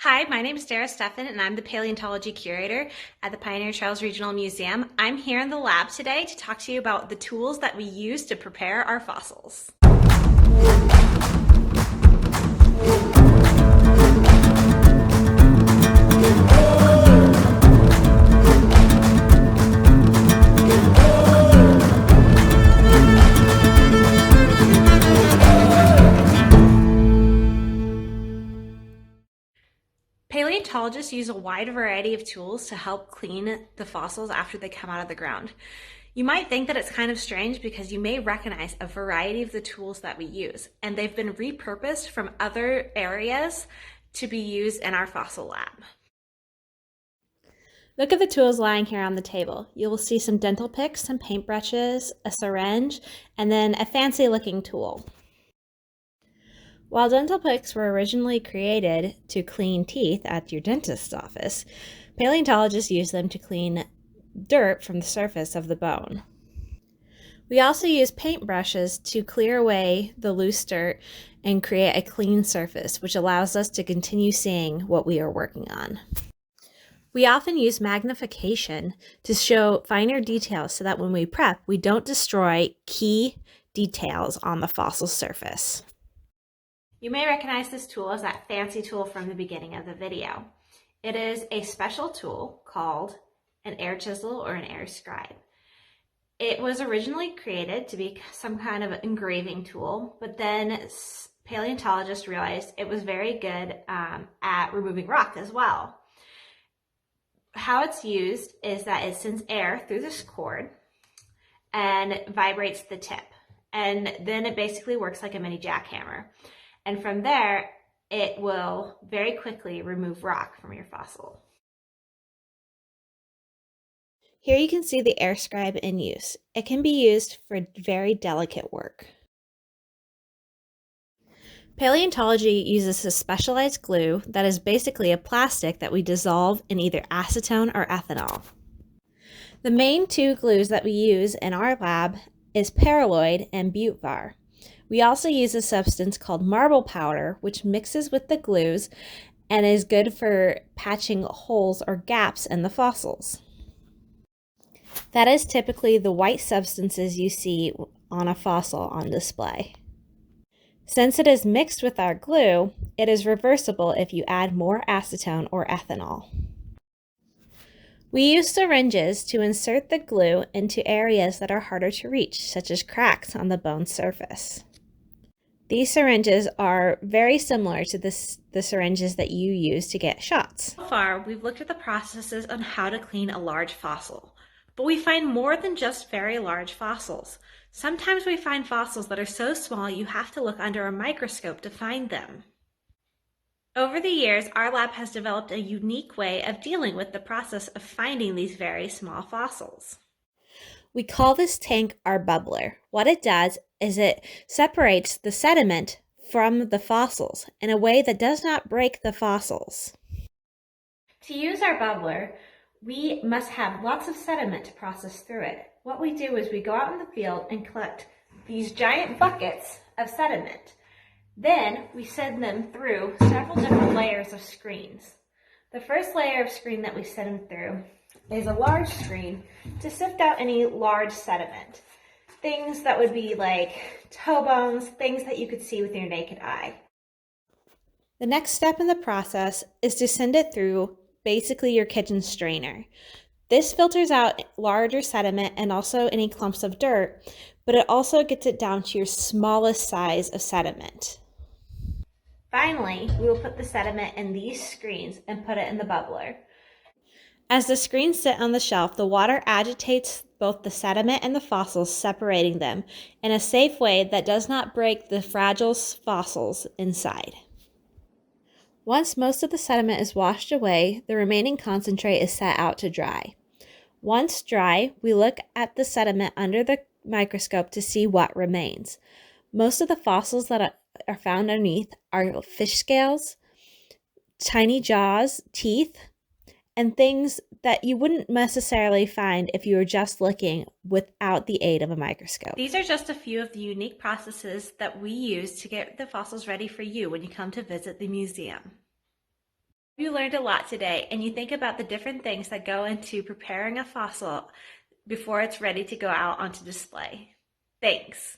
Hi, my name is Darrah Steffen, and I'm the paleontology curator at the Pioneer Trails Regional Museum. I'm here in the lab today to talk to you about the tools that we use to prepare our fossils. Paleontologists use a wide variety of tools to help clean the fossils after they come out of the ground. You might think that it's kind of strange because you may recognize a variety of the tools that we use, and they've been repurposed from other areas to be used in our fossil lab. Look at the tools lying here on the table. You will see some dental picks, some paintbrushes, a syringe, and then a fancy looking tool. While dental picks were originally created to clean teeth at your dentist's office, paleontologists use them to clean dirt from the surface of the bone. We also use paintbrushes to clear away the loose dirt and create a clean surface, which allows us to continue seeing what we are working on. We often use magnification to show finer details so that when we prep, we don't destroy key details on the fossil surface. You may recognize this tool as that fancy tool from the beginning of the video. It is a special tool called an air chisel or an air scribe. It was originally created to be some kind of engraving tool, but then paleontologists realized it was very good at removing rock as well. How it's used is that it sends air through this cord and vibrates the tip, and then it basically works like a mini jackhammer. And from there, it will very quickly remove rock from your fossil. Here you can see the air scribe in use. It can be used for very delicate work. Paleontology uses a specialized glue that is basically a plastic that we dissolve in either acetone or ethanol. The main two glues that we use in our lab is paraloid and butyvar. We also use a substance called marble powder, which mixes with the glues and is good for patching holes or gaps in the fossils. That is typically the white substances you see on a fossil on display. Since it is mixed with our glue, it is reversible if you add more acetone or ethanol. We use syringes to insert the glue into areas that are harder to reach, such as cracks on the bone surface. These syringes are very similar to the syringes that you use to get shots. So far, we've looked at the processes on how to clean a large fossil, but we find more than just very large fossils. Sometimes we find fossils that are so small you have to look under a microscope to find them. Over the years, our lab has developed a unique way of dealing with the process of finding these very small fossils. We call this tank our bubbler. What it does is it separates the sediment from the fossils in a way that does not break the fossils. To use our bubbler, we must have lots of sediment to process through it. What we do is we go out in the field and collect these giant buckets of sediment. Then we send them through several different layers of screens. The first layer of screen that we send them through is a large screen to sift out any large sediment. Things that would be like toe bones, things that you could see with your naked eye. The next step in the process is to send it through basically your kitchen strainer. This filters out larger sediment and also any clumps of dirt, but it also gets it down to your smallest size of sediment. Finally, we will put the sediment in these screens and put it in the bubbler. As the screens sit on the shelf, the water agitates both the sediment and the fossils, separating them in a safe way that does not break the fragile fossils inside. Once most of the sediment is washed away, the remaining concentrate is set out to dry. Once dry, we look at the sediment under the microscope to see what remains. Most of the fossils that are found underneath are fish scales, tiny jaws, teeth, and things that you wouldn't necessarily find if you were just looking without the aid of a microscope. These are just a few of the unique processes that we use to get the fossils ready for you when you come to visit the museum. You learned a lot today, and you think about the different things that go into preparing a fossil before it's ready to go out onto display. Thanks.